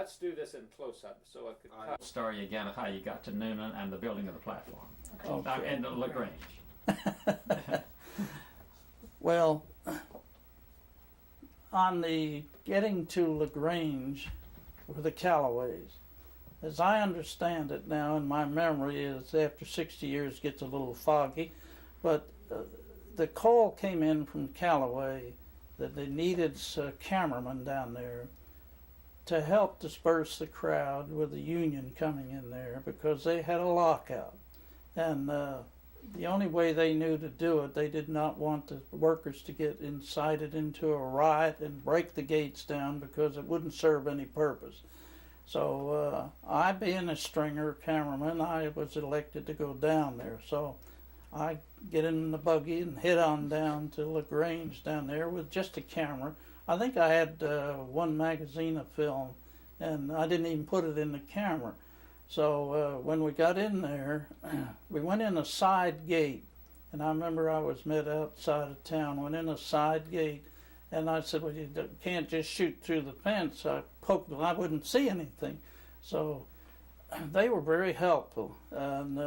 let's do this in close-up so I could cut. Story again of how you got to Noonan and the building of the platform. Okay. And LaGrange. Well, on the getting to LaGrange with the Callaways, as I understand it now, and my memory is after 60 years gets a little foggy, but the call came in from Callaway that they needed a cameraman down there to help disperse the crowd with the union coming in there because they had a lockout. And the only way they knew to do it, they did not want the workers to get incited into a riot and break the gates down because it wouldn't serve any purpose. So I, being a stringer cameraman, I was elected to go down there. So I get in the buggy and head on down to LaGrange down there with just a camera. I think I had one magazine of film, and I didn't even put it in the camera. So when we got in there, we went in a side gate, and I remember I was met outside of town, went in a side gate, and I said, well, you can't just shoot through the fence. I poked them, I wouldn't see anything. So they were very helpful, and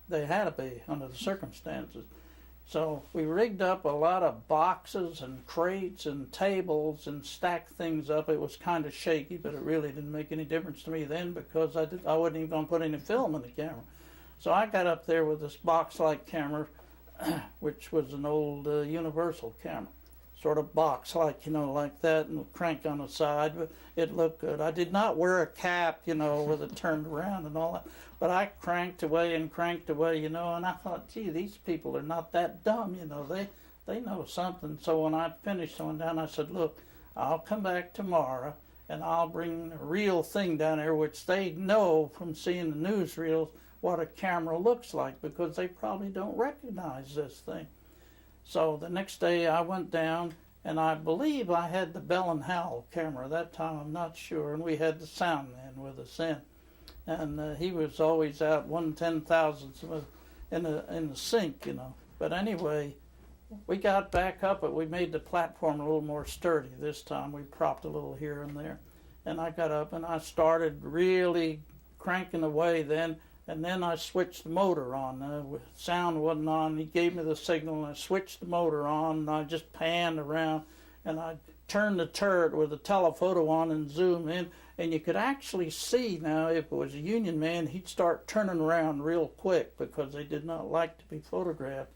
they had to be under the circumstances. So we rigged up a lot of boxes and crates and tables and stacked things up. It was kind of shaky, but it really didn't make any difference to me then because I wasn't even going to put any film in the camera. So I got up there with this box-like camera, which was an old Universal camera, sort of box-like, like that, and crank on the side, but it looked good. I did not wear a cap, with it turned around and all that, but I cranked away, and and I thought, gee, these people are not that dumb, they know something. So when I finished going down, I said, look, I'll come back tomorrow, and I'll bring a real thing down there, which they know from seeing the newsreels what a camera looks like, because they probably don't recognize this thing. So the next day I went down, and I believe I had the Bell and Howell camera. That time I'm not sure, and we had the sound man with us in. And he was always out 1/10,000th in the sink, But anyway, we got back up, but we made the platform a little more sturdy this time. We propped a little here and there. And I got up, and I started really cranking away then. And then I switched the motor on. Sound wasn't on. He gave me the signal, and I switched the motor on, and I just panned around, and I turned the turret with the telephoto on and zoom in, and you could actually see now if it was a Union man, he'd start turning around real quick because they did not like to be photographed.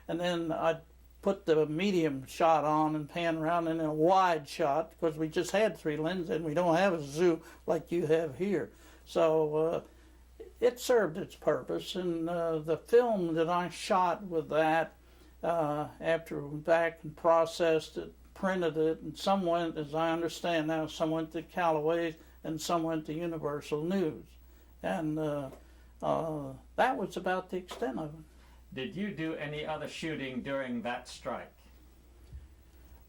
And then I'd put the medium shot on and pan around, and then a wide shot, because we just had 3 lenses, and we don't have a zoom like you have here. So it served its purpose, and the film that I shot with that, after we went back and processed it, printed it, and some went, as I understand now, some went to Callaway's and some went to Universal News. And that was about the extent of it. Did you do any other shooting during that strike?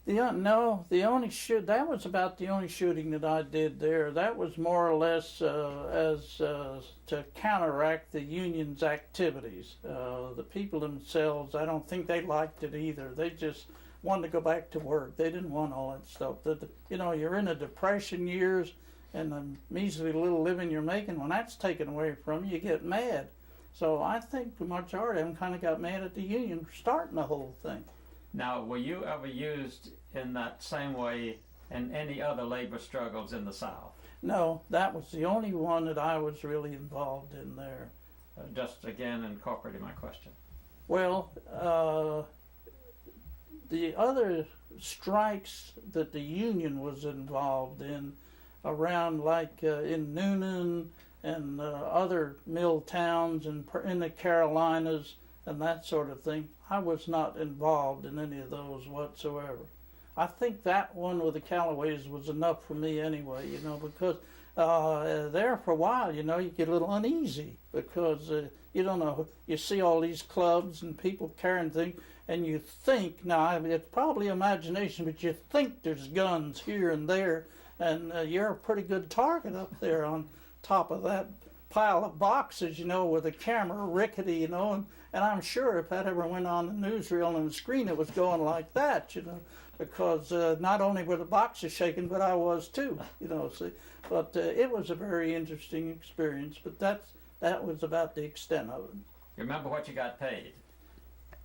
No, that was about the only shooting that I did there. That was more or less to counteract the union's activities. The people themselves, I don't think they liked it either. They just wanted to go back to work. They didn't want all that stuff. You're in the Depression years, and the measly little living you're making, when that's taken away from you, you get mad. So I think the majority of them kind of got mad at the union for starting the whole thing. Now, were you ever used in that same way in any other labor struggles in the South? No, that was the only one that I was really involved in there. Just again incorporating my question. Well, the other strikes that the union was involved in around like in Noonan and other mill towns and in the Carolinas and that sort of thing, I was not involved in any of those whatsoever. I think that one with the Callaways was enough for me anyway, because there for a while, you get a little uneasy because you don't know, you see all these clubs and people carrying things, and you think, now it's probably imagination, but you think there's guns here and there, and you're a pretty good target up there on top of that pile of boxes, with a camera, rickety, And I'm sure if that ever went on the newsreel and the screen, it was going like that, because not only were the boxes shaking, but I was too, see. But it was a very interesting experience, but that was about the extent of it. You remember what you got paid?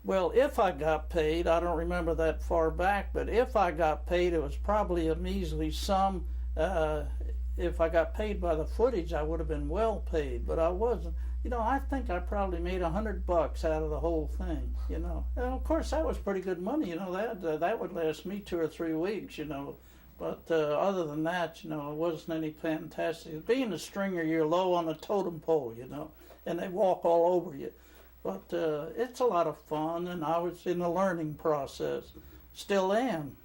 Well, if I got paid, I don't remember that far back, but if I got paid, it was probably a measly sum. If I got paid by the footage, I would have been well paid, but I wasn't. I think I probably made $100 out of the whole thing, And of course, that was pretty good money, that would last me 2 or 3 weeks, But other than that, it wasn't any fantastic. Being a stringer, you're low on the totem pole, and they walk all over you. But it's a lot of fun, and I was in a learning process. Still am,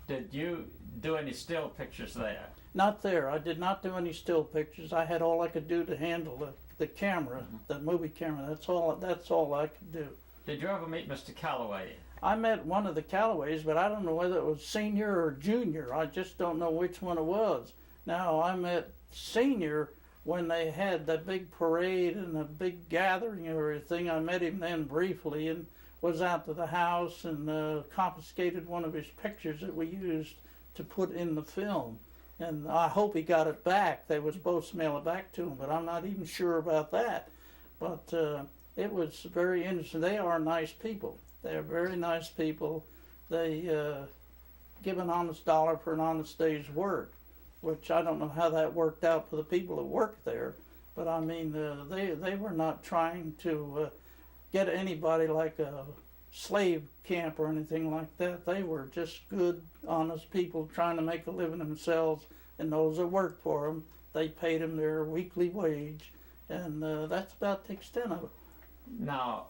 Did you do any still pictures there? Not there. I did not do any still pictures. I had all I could do to handle the camera, the movie camera. That's all I could do. Did you ever meet Mr. Calloway? I met one of the Callaways, but I don't know whether it was senior or junior. I just don't know which one it was. Now, I met senior when they had that big parade and a big gathering and everything. I met him then briefly and was out to the house and confiscated one of his pictures that we used to put in the film. And I hope he got it back. They were supposed to mail it back to him, but I'm not even sure about that. But it was very interesting. They are nice people. They're very nice people. They give an honest dollar for an honest day's work, which I don't know how that worked out for the people that work there. But I mean, they were not trying to get anybody like a slave camp or anything like that. They were just good, honest people trying to make a living themselves, and those that worked for them, they paid them their weekly wage, and that's about the extent of it. Now,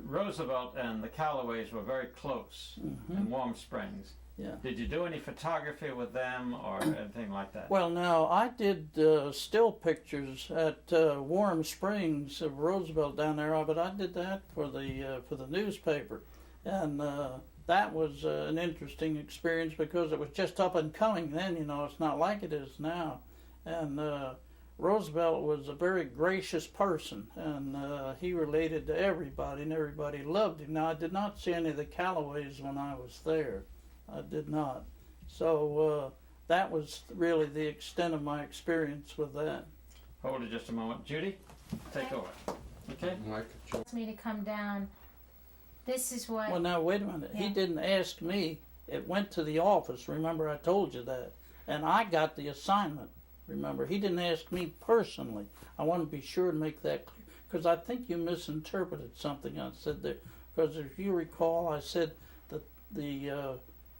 Roosevelt and the Callaways were very close in Warm Springs. Yeah. Did you do any photography with them or anything like that? Well, no, I did still pictures at Warm Springs of Roosevelt down there, but I did that for the newspaper, and that was an interesting experience because it was just up and coming then. It's not like it is now, and Roosevelt was a very gracious person, and he related to everybody, and everybody loved him. Now, I did not see any of the Callaways when I was there. I did not. So that was really the extent of my experience with that. Hold it just a moment. Judy, take over. Okay? Asked me to come down. This is what... Well, now, wait a minute. Yeah. He didn't ask me. It went to the office. Remember, I told you that. And I got the assignment. Remember, he didn't ask me personally. I want to be sure to make that clear, because I think you misinterpreted something I said there. Because if you recall, I said that the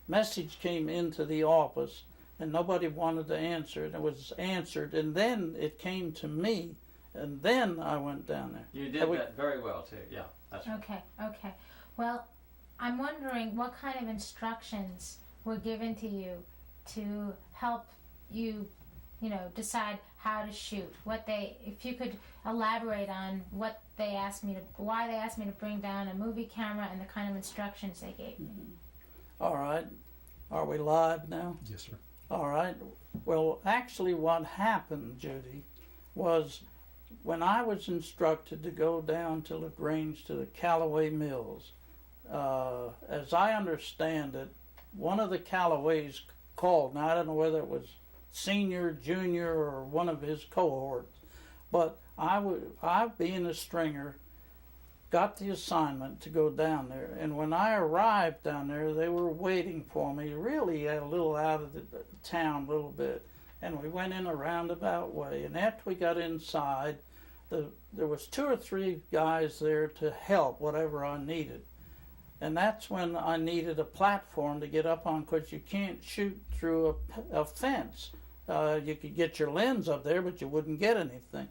message came into the office and nobody wanted to answer it. It was answered, and then it came to me, and then I went down there. You did that very well too. Yeah, that's right. Okay. Well, I'm wondering what kind of instructions were given to you to help you, decide how to shoot. If you could elaborate on why they asked me to bring down a movie camera and the kind of instructions they gave me. All right. Are we live now? Yes, sir. All right. Well, actually what happened, Judy, was when I was instructed to go down to LaGrange to the Callaway Mills, as I understand it, one of the Callaways called. Now, I don't know whether it was senior, junior, or one of his cohorts, but I being a stringer, got the assignment to go down there. And when I arrived down there, they were waiting for me, really a little out of the town a little bit. And we went in a roundabout way. And after we got inside, there was 2 or 3 guys there to help whatever I needed. And that's when I needed a platform to get up on, because you can't shoot through a fence. You could get your lens up there, but you wouldn't get anything.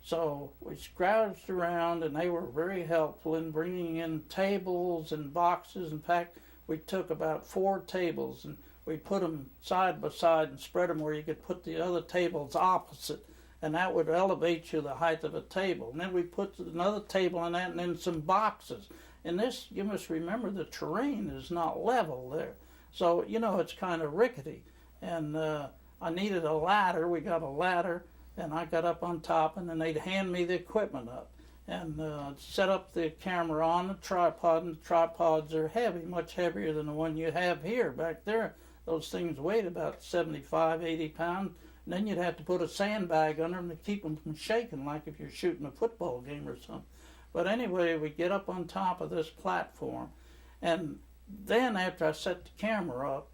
So we scrounged around, and they were very helpful in bringing in tables and boxes. In fact, we took about 4 tables, and we put them side by side and spread them where you could put the other tables opposite, and that would elevate you the height of a table. And then we put another table on that, and then some boxes. And this, you must remember, the terrain is not level there. So, it's kind of rickety. And I needed a ladder. We got a ladder. And I got up on top, and then they'd hand me the equipment up. and set up the camera on the tripod, and the tripods are heavy, much heavier than the one you have here. Back there, those things weighed about 75, 80 pounds, and then you'd have to put a sandbag under them to keep them from shaking, like if you're shooting a football game or something. But anyway, we get up on top of this platform, and then after I set the camera up,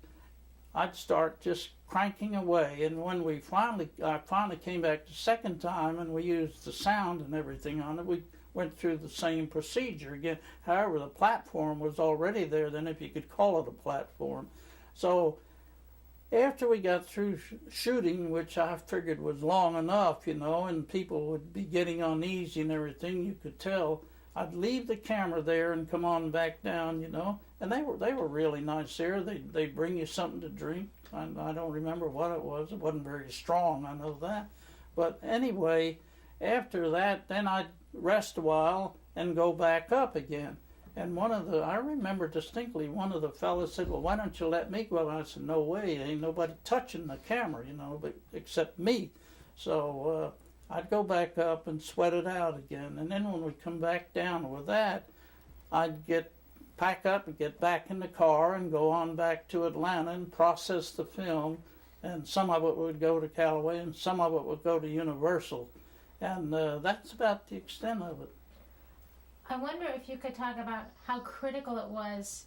I'd start just cranking away, and when I finally came back the second time and we used the sound and everything on it, we went through the same procedure again. However, the platform was already there then, if you could call it a platform. So after we got through shooting, which I figured was long enough, and people would be getting uneasy and everything, you could tell, I'd leave the camera there and come on back down, and they were really nice there. They'd bring you something to drink. I don't remember what it was. It wasn't very strong, I know that. But anyway, after that, then I'd rest a while and go back up again. And I remember distinctly, one of the fellas said, well, why don't you let me go? And I said, no way, ain't nobody touching the camera, but except me. So I'd go back up and sweat it out again. And then when we come back down with that, I'd pack up and get back in the car and go on back to Atlanta and process the film. And some of it would go to Callaway and some of it would go to Universal. And that's about the extent of it. I wonder if you could talk about how critical it was.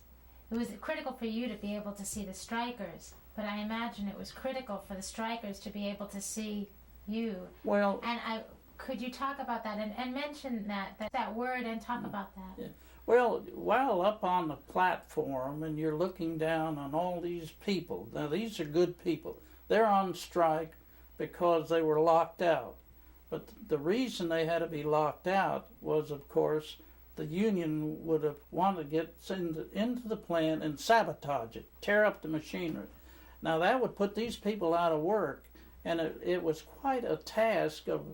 It was critical for you to be able to see the strikers, but I imagine it was critical for the strikers to be able to see you. Well, and could you talk about that and mention that word and talk about that? Yeah. Well, while up on the platform and you're looking down on all these people, now these are good people. They're on strike because they were locked out. But the reason they had to be locked out was, of course, the union would have wanted to get into the plant and sabotage it, tear up the machinery. Now that would put these people out of work, and it was quite a task of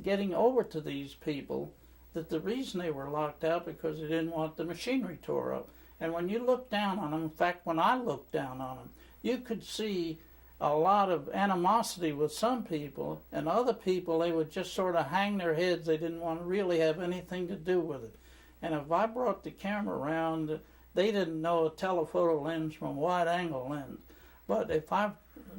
getting over to these people that the reason they were locked out because they didn't want the machinery tore up. And when you look down on them, in fact, when I looked down on them, you could see a lot of animosity with some people, and other people, they would just sort of hang their heads. They didn't want to really have anything to do with it. And if I brought the camera around, they didn't know a telephoto lens from a wide-angle lens. But if I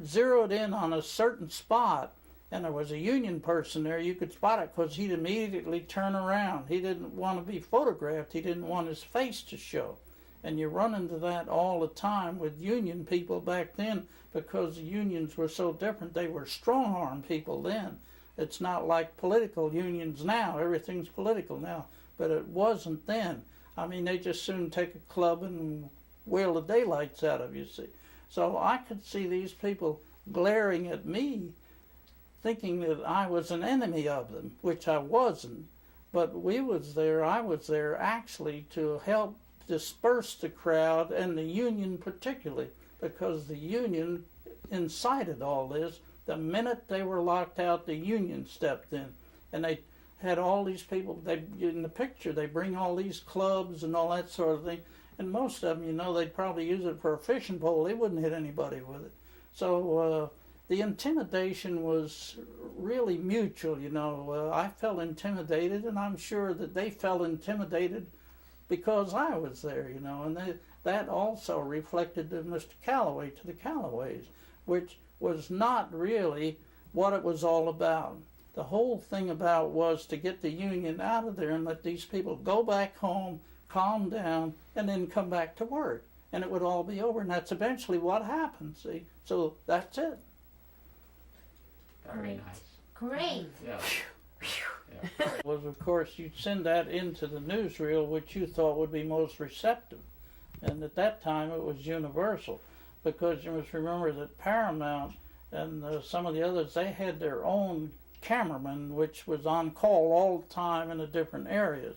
zeroed in on a certain spot, and there was a union person there, you could spot it because he'd immediately turn around. He didn't want to be photographed. He didn't want his face to show. And you run into that all the time with union people back then because the unions were so different. They were strong-arm people then. It's not like political unions now. Everything's political now. But it wasn't then. I mean, they just soon take a club and whale the daylights out of you, see. So I could see these people glaring at me thinking that I was an enemy of them, which I wasn't. But I was there actually to help disperse the crowd, and the union particularly, because the union incited all this. The minute they were locked out, the union stepped in. And they had all these people, in the picture, they bring all these clubs and all that sort of thing. And most of them, they'd probably use it for a fishing pole. They wouldn't hit anybody with it. So the intimidation was really mutual, I felt intimidated, and I'm sure that they felt intimidated because I was there, and that also reflected to Mr. Callaway, to the Callaways, which was not really what it was all about. The whole thing about was to get the union out of there and let these people go back home, calm down, and then come back to work. And it would all be over, and that's eventually what happened, see? So that's it. Very nice. Great. Yeah. Was, of course, you'd send that into the newsreel, which you thought would be most receptive. And at that time, it was Universal, because you must remember that Paramount and some of the others, they had their own cameraman, which was on call all the time in the different areas.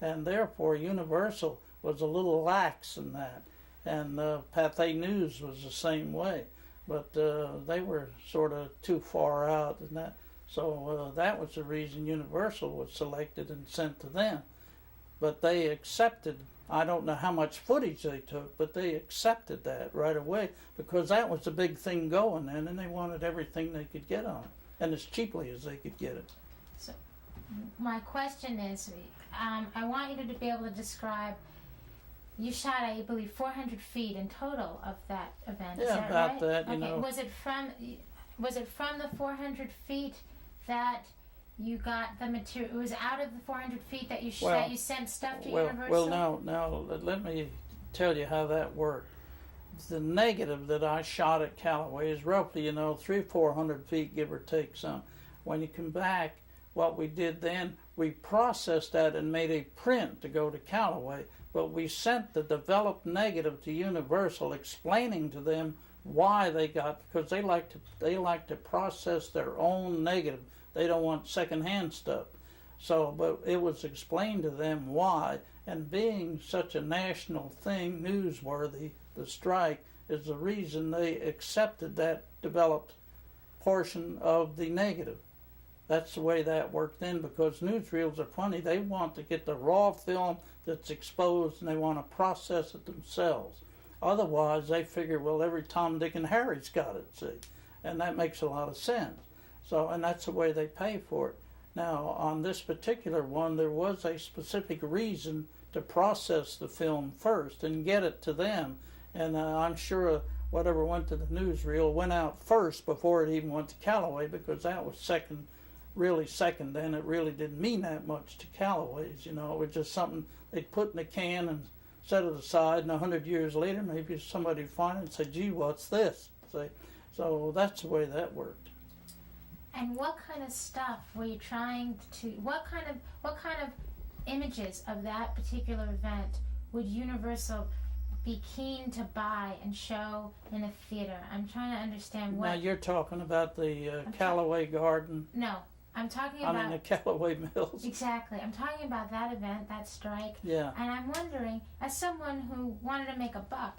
And therefore, Universal was a little lax in that. And Pathé News was the same way. But they were sort of too far out in that. So that was the reason Universal was selected and sent to them. But they accepted, I don't know how much footage they took, but they accepted that right away because that was the big thing going then, and they wanted everything they could get on it, and as cheaply as they could get it. my question is, I want you to be able to describe. You shot, I believe, 400 feet in total of that event. Yeah, is that about right? that. Okay. know. Was it from the 400 feet that you got the material? It was out of the 400 feet that you that you sent stuff to Universal. Well, now let me tell you how that worked. The negative that I shot at Callaway is roughly, 300-400 feet, give or take some. When you come back, what we did then, we processed that and made a print to go to Callaway, but we sent the developed negative to Universal, explaining to them why they got, because they like to process their own negative. They don't want secondhand stuff. So, but it was explained to them why, and being such a national thing, newsworthy, the strike is the reason they accepted that developed portion of the negative. That's the way that worked then, because newsreels are funny. They want to get the raw film that's exposed and they want to process it themselves. Otherwise, they figure, well, every Tom, Dick, and Harry's got it, see? And that makes a lot of sense. So, and that's the way they pay for it. Now, on this particular one, there was a specific reason to process the film first and get it to them. And I'm sure whatever went to the newsreel went out first before it even went to Callaway, because that was really second, and it really didn't mean that much to Callaway's. It was just something they'd put in a can and set it aside, and 100 years later, maybe somebody would find it and say, gee, what's this? See? So that's the way that worked. And what kind of stuff were you trying to? What kind of images of that particular event would Universal be keen to buy and show in a theater? I'm trying to understand what. Now you're talking about the Callaway Garden. No, I'm talking about. the Callaway Mills. Exactly. I'm talking about that event, that strike. Yeah. And I'm wondering, as someone who wanted to make a buck,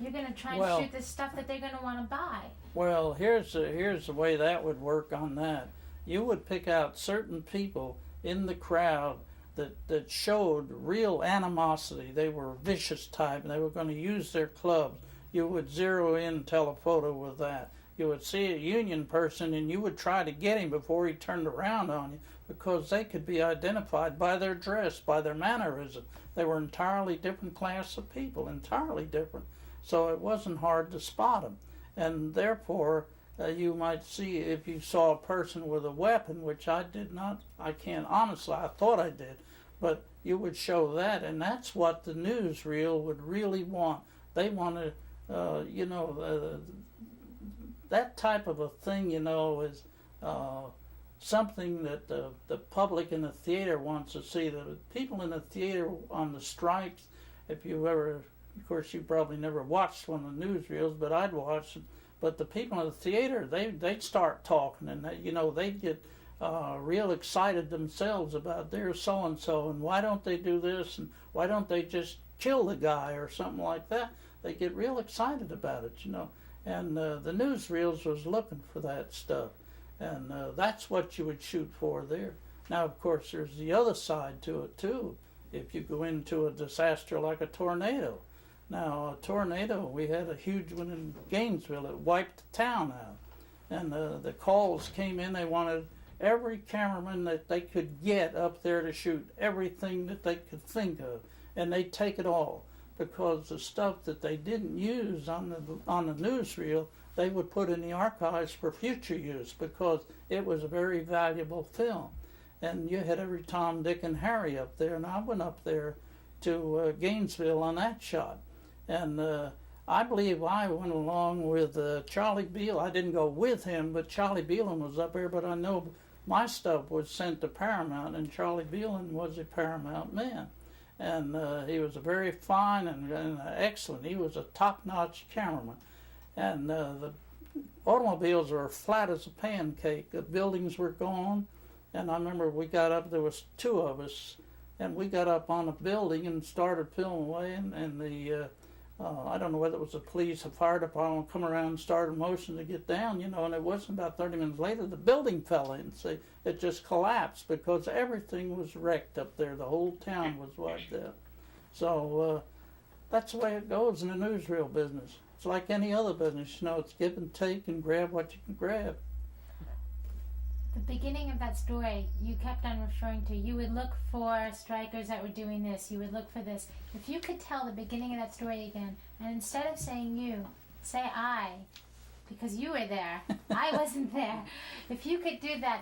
you're going to try and shoot the stuff that they're going to want to buy. Well, here's the way that would work on that. You would pick out certain people in the crowd that showed real animosity. They were vicious type, and they were going to use their clubs. You would zero in telephoto with that. You would see a Union person, and you would try to get him before he turned around on you, because they could be identified by their dress, by their mannerism. They were entirely different class of people, entirely different. So it wasn't hard to spot them. And therefore, you might see, if you saw a person with a weapon, which I did not, I can't honestly, I thought I did, but you would show that, and that's what the newsreel would really want. They wanted, that type of a thing, is something that the public in the theater wants to see. The people in the theater on the strikes, if you ever, of course you probably never watched one of the newsreels, but I'd watched it. But the people in the theater, they'd start talking, and they'd get real excited themselves about their so-and-so, and why don't they do this, and why don't they just kill the guy or something like that. They get real excited about it, And the newsreels was looking for that stuff, and that's what you would shoot for there. Now, of course, there's the other side to it, too. If you go into a disaster like a tornado. Now, a tornado, we had a huge one in Gainesville. It wiped the town out. And the calls came in. They wanted every cameraman that they could get up there to shoot everything that they could think of. And they'd take it all, because the stuff that they didn't use on the newsreel, they would put in the archives for future use, because it was a very valuable film. And you had every Tom, Dick, and Harry up there. And I went up there to Gainesville on that shot. And I believe I went along with Charlie Beal. I didn't go with him, but Charlie Beelan was up there. But I know my stuff was sent to Paramount, and Charlie Beelan was a Paramount man. And he was a very fine and excellent. He was a top-notch cameraman. And the automobiles were flat as a pancake. The buildings were gone. And I remember we got up, there was two of us, and we got up on a building and started filming away, and the I don't know whether it was the police or fire department come around and started motion to get down, and it wasn't about 30 minutes later, the building fell in. See, it just collapsed because everything was wrecked up there. The whole town was wiped out. So that's the way it goes in the newsreel business. It's like any other business, it's give and take and grab what you can grab. The beginning of that story, you kept on referring to, you would look for strikers that were doing this, you would look for this. If you could tell the beginning of that story again, and instead of saying you, say I, because you were there, I wasn't there. If you could do that,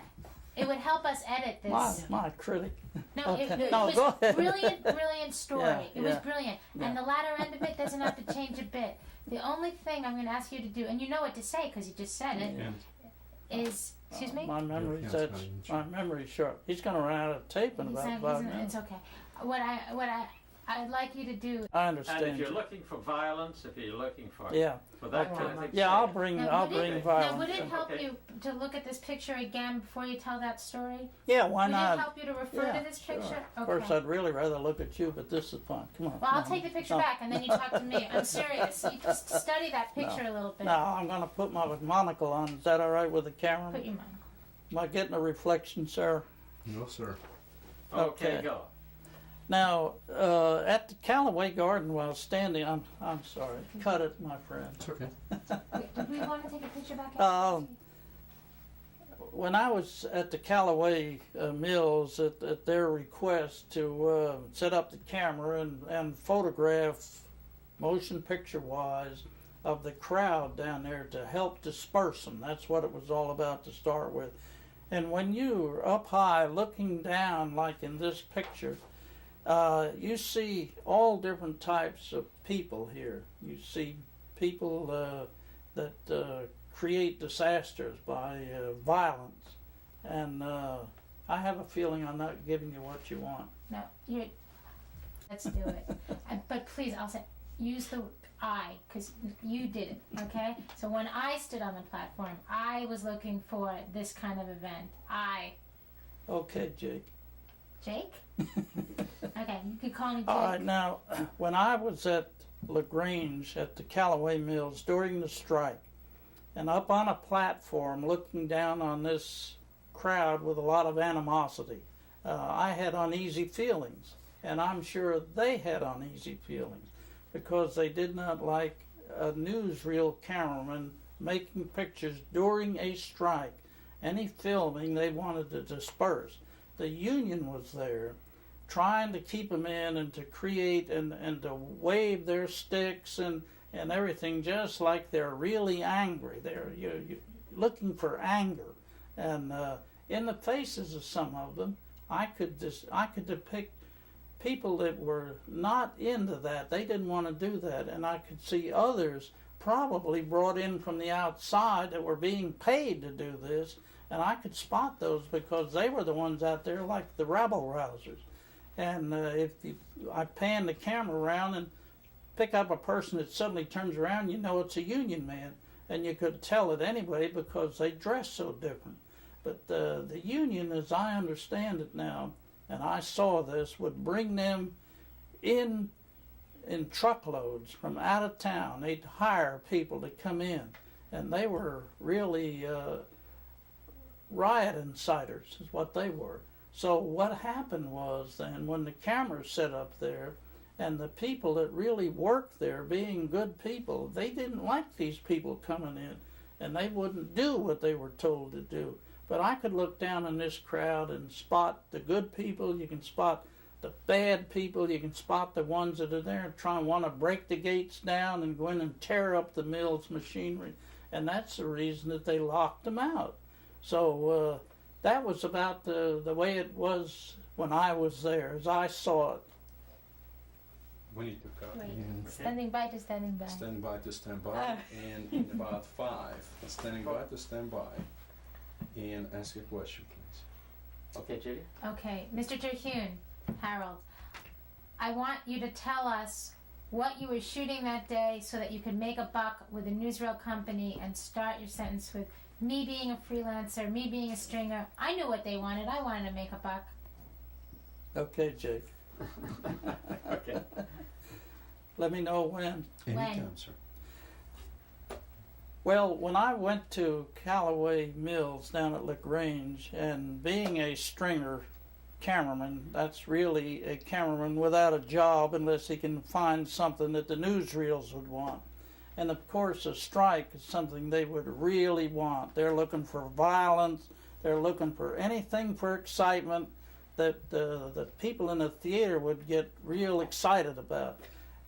it would help us edit this. My critic. No, Okay. it No, was go a ahead. brilliant story. Yeah, It was yeah. brilliant. Yeah. And the latter end of it doesn't have to change a bit. The only thing I'm going to ask you to do, and you know what to say because you just said it, is, excuse me? My memory's Yeah, that it's fine. my memory's short. He's going to run out of tape in He's about not- 5 he's not- minutes. it's okay. I'd like you to do. I And understand. if you're you. looking for violence, if you're looking for Yeah, that okay. kind of thing, Yeah, say I'll it. bring Now, would it- violence. Now, would it help Okay. you to look at this picture again before you tell that story? Yeah, why Would not? it help you to refer Yeah, to this sure. picture? Of course, Okay. I'd really rather look at you, but this is fun. Come on. Well, I'll no. take the picture No. back and then you talk to me. I'm serious. You just study that picture a little bit. No, I'm going to put my monocle on. Is that all right with the camera? Put your mind. Am I getting a reflection, sir? No, sir. Okay, Okay. go. Now, at the Callaway Garden while standing, I'm sorry. Cut it, my friend. It's okay. Wait, do we want to take a picture back? When I was at the Callaway Mills at their request to set up the camera and photograph motion picture wise of the crowd down there to help disperse them. That's what it was all about to start with. And when you're up high looking down like in this picture, you see all different types of people here. You see people that create disasters by violence. And I have a feeling I'm not giving you what you want. No, let's do it. But please, I'll say, use the I, because you did it, okay? So when I stood on the platform, I was looking for this kind of event. Okay, Jake. Jake? Okay, you could call me Jake. All right, now, when I was at LaGrange at the Callaway Mills during the strike, and up on a platform looking down on this crowd with a lot of animosity, I had uneasy feelings, and I'm sure they had uneasy feelings because they did not like a newsreel cameraman making pictures during a strike. Any filming they wanted to disperse. The union was there trying to keep them in and to create and to wave their sticks and everything just like they're really angry. They're you're looking for anger. And in the faces of some of them, I could depict people that were not into that. They didn't want to do that. And I could see others probably brought in from the outside that were being paid to do this. And I could spot those because they were the ones out there like the rabble rousers. And I pan the camera around and pick up a person that suddenly turns around, you know it's a union man. And you could tell it anyway because they dress so different. But the union, as I understand it now, and I saw this, would bring them in truckloads from out of town. They'd hire people to come in. And they were really riot inciters is what they were. So what happened was then when the cameras set up there and the people that really worked there being good people, they didn't like these people coming in and they wouldn't do what they were told to do. But I could look down in this crowd and spot the good people, you can spot the bad people, you can spot the ones that are there trying want to break the gates down and go in and tear up the mill's machinery. And that's the reason that they locked them out. So that was about the way it was when I was there, as I saw it. We need to cut. Wait. And Standing by to standing by. stand by to stand by. And in about 5, standing by to stand by. And ask a question, please. Okay, Judy? Okay, Mr. Terhune, Harold, I want you to tell us what you were shooting that day so that you could make a buck with a newsreel company and start your sentence with me being a freelancer, me being a stringer. I knew what they wanted. I wanted to make a buck. Okay, Jake. Okay. Let me know when. Anytime, sir. Well, when I went to Callaway Mills down at LaGrange, and being a stringer cameraman, that's really a cameraman without a job unless he can find something that the newsreels would want. And of course, a strike is something they would really want. They're looking for violence. They're looking for anything for excitement that people in the theater would get real excited about.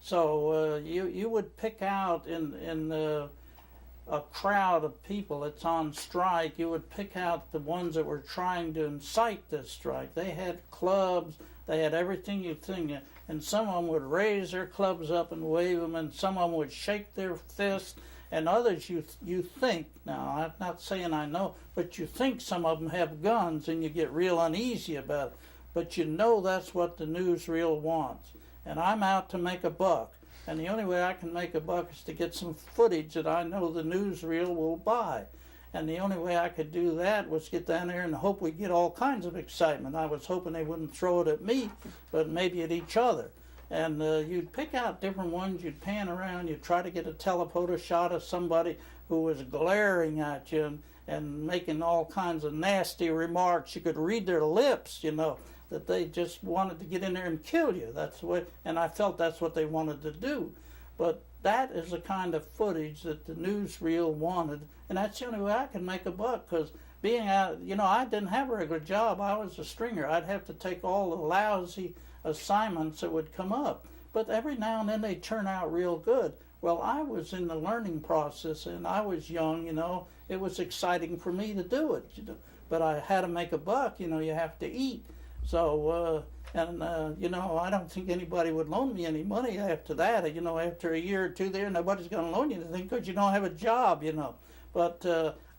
So you would pick out in a crowd of people that's on strike, you would pick out the ones that were trying to incite this strike. They had clubs, they had everything you think, and some of them would raise their clubs up and wave them, and some of them would shake their fists, and others you think, now I'm not saying I know, but you think some of them have guns and you get real uneasy about it. But you know that's what the newsreel wants. And I'm out to make a buck. And the only way I can make a buck is to get some footage that I know the newsreel will buy. And the only way I could do that was get down there and hope we get all kinds of excitement. I was hoping they wouldn't throw it at me, but maybe at each other. And you'd pick out different ones, you'd pan around, you'd try to get a telephoto shot of somebody who was glaring at you and making all kinds of nasty remarks. You could read their lips, you know, that they just wanted to get in there and kill you. That's the way, and I felt that's what they wanted to do. But that is the kind of footage that the newsreel wanted, and that's the only way I can make a buck, because being out, you know, I didn't have a regular job. I was a stringer. I'd have to take all the lousy assignments that would come up. But every now and then they turn out real good. Well, I was in the learning process, and I was young, you know. It was exciting for me to do it, you know. But I had to make a buck, you know, you have to eat. So, you know, I don't think anybody would loan me any money after that. You know, after a year or two there, nobody's going to loan you anything because you don't have a job, you know. But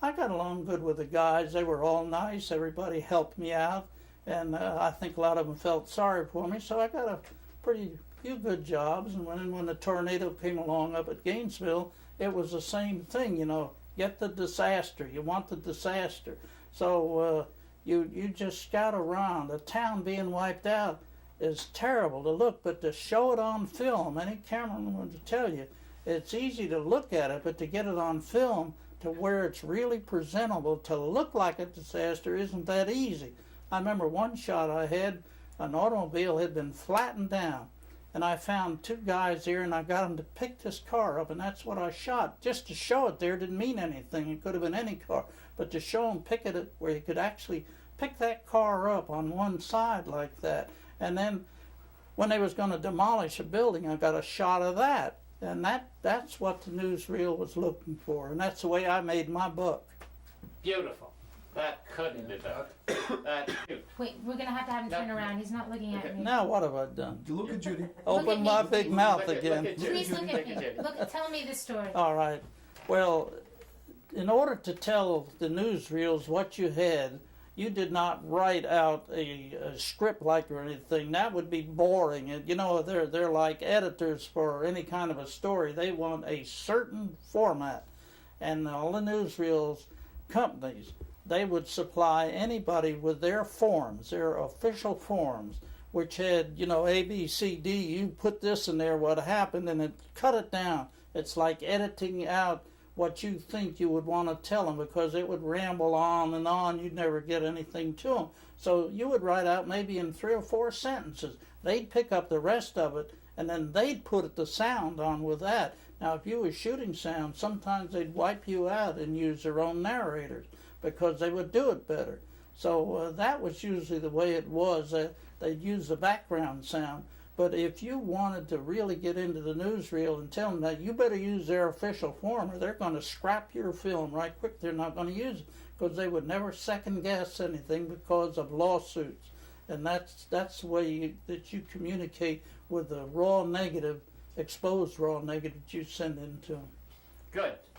I got along good with the guys. They were all nice. Everybody helped me out. And I think a lot of them felt sorry for me. So I got a pretty few good jobs. And when the tornado came along up at Gainesville, it was the same thing, you know. Get the disaster. You want the disaster. So you just scout around. A town being wiped out is terrible to look, but to show it on film, any cameraman would tell you, it's easy to look at it, but to get it on film to where it's really presentable, to look like a disaster, isn't that easy. I remember one shot I had, an automobile had been flattened down, and I found two guys there, and I got them to pick this car up, and that's what I shot. Just to show it there didn't mean anything. It could have been any car. But to show them pick it where you could actually pick that car up on one side like that. And then when they was going to demolish a building, I got a shot of that. And that's what the newsreel was looking for. And that's the way I made my book. Beautiful. That couldn't be done. That's cute. Wait, we're going to have him turn around. He's not looking at me. Now what have I done? Look at Judy. Open my big mouth again. Please look at me. Tell me the story. All right. Well, in order to tell the newsreels what you had, you did not write out a script like or anything. That would be boring. And, you know, they're like editors for any kind of a story. They want a certain format. And all the newsreels companies, they would supply anybody with their forms, their official forms, which had, you know, A, B, C, D. You put this in there, what happened, and it cut it down. It's like editing out what you think you would want to tell them, because it would ramble on and on. You'd never get anything to them. So you would write out maybe in 3 or 4 sentences. They'd pick up the rest of it, and then they'd put the sound on with that. Now, if you were shooting sound, sometimes they'd wipe you out and use their own narrators because they would do it better. So that was usually the way it was. They'd use the background sound. But if you wanted to really get into the newsreel and tell them that, you better use their official form or they're going to scrap your film right quick. They're not going to use it because they would never second guess anything because of lawsuits. And that's the way that you communicate with the raw negative, exposed raw negative that you send into them. Good.